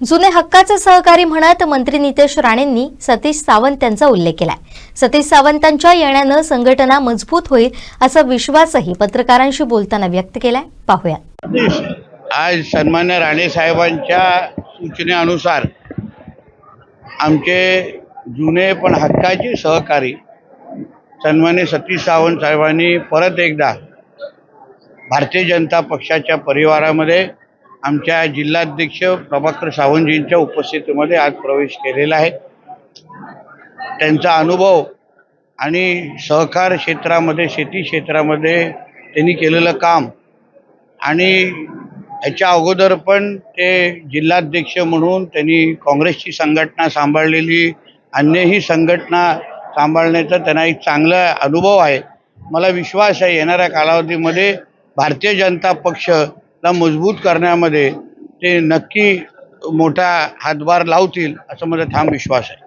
जुने हक्काचे सहकारी म्हणत मंत्री नितेश राणेंनी सतीश सावंत यांचा उल्लेख केलाय। सतीश सावंतांच्या येण्याने संघटना मजबूत होईल असा विश्वासही पत्रकारांशी बोलताना व्यक्त केलाय। पाहूया। आज सन्मान्य राणे साहेबांच्या सूचनेनुसार आमचे जुने पण हक्काचे सहकारी सन्मान्य सतीश सावंत साहेबांनी परत एकदा भारतीय जनता पक्षाच्या परिवारामध्ये आमच्या जिल्हाध्यक्ष प्रभाकर सावंतजींच्या उपस्थितीमध्ये आज प्रवेश केलेला आहे। त्यांचा अनुभव आणि सहकार क्षेत्रामध्ये शेती क्षेत्रामध्ये त्यांनी केलेलं काम आणि याच्या अगोदर पण ते जिल्हाध्यक्ष म्हणून त्यांनी काँग्रेसची संघटना सांभाळलेली, अन्यही संघटना सांभाळण्याचा त्यांना एक चांगला अनुभव आहे। मला विश्वास आहे येणाऱ्या कालावधीमध्ये भारतीय जनता पक्षला मजबूत करण्यामध्ये ते नक्की मोठा हातभार लावतील असं माझा ठाम विश्वास आहे।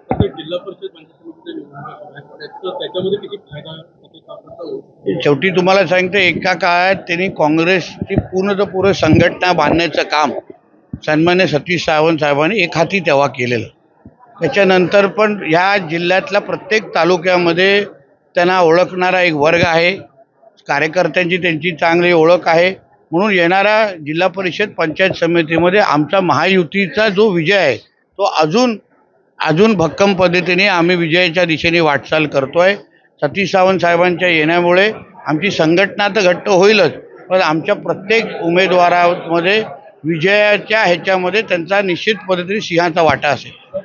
शेवटी तुम्हाला सांगतो, एका काळात त्यांनी काँग्रेसची पूर्ण संघटना बांधण्याचं काम सन्मान्य सतीश सावंत साहेबांनी एक हाती तेव्हा केलेलं। त्याच्यानंतर पण ह्या जिल्ह्यातल्या प्रत्येक तालुक्यामध्ये त्यांना ओळखणारा एक वर्ग आहे, कार्यकर्त्यांची त्यांची चांगली ओळख आहे। म्हणून येणाऱ्या जिल्हा परिषद पंचायत समितीमध्ये आमचा महायुतीचा जो विजय आहे तो अजून भक्कम पद्धतीने आम्ही विजयाच्या दिशेने वाटचाल करतोय। सतीश सावंत साहेबांच्या येण्यामुळे आमची संघटना तर घट्ट होईलच, पण आमच्या प्रत्येक उमेदवारामध्ये विजयाच्या ह्याच्यामध्ये त्यांचा निश्चित पद्धतीने सिंहाचा वाटा असेल।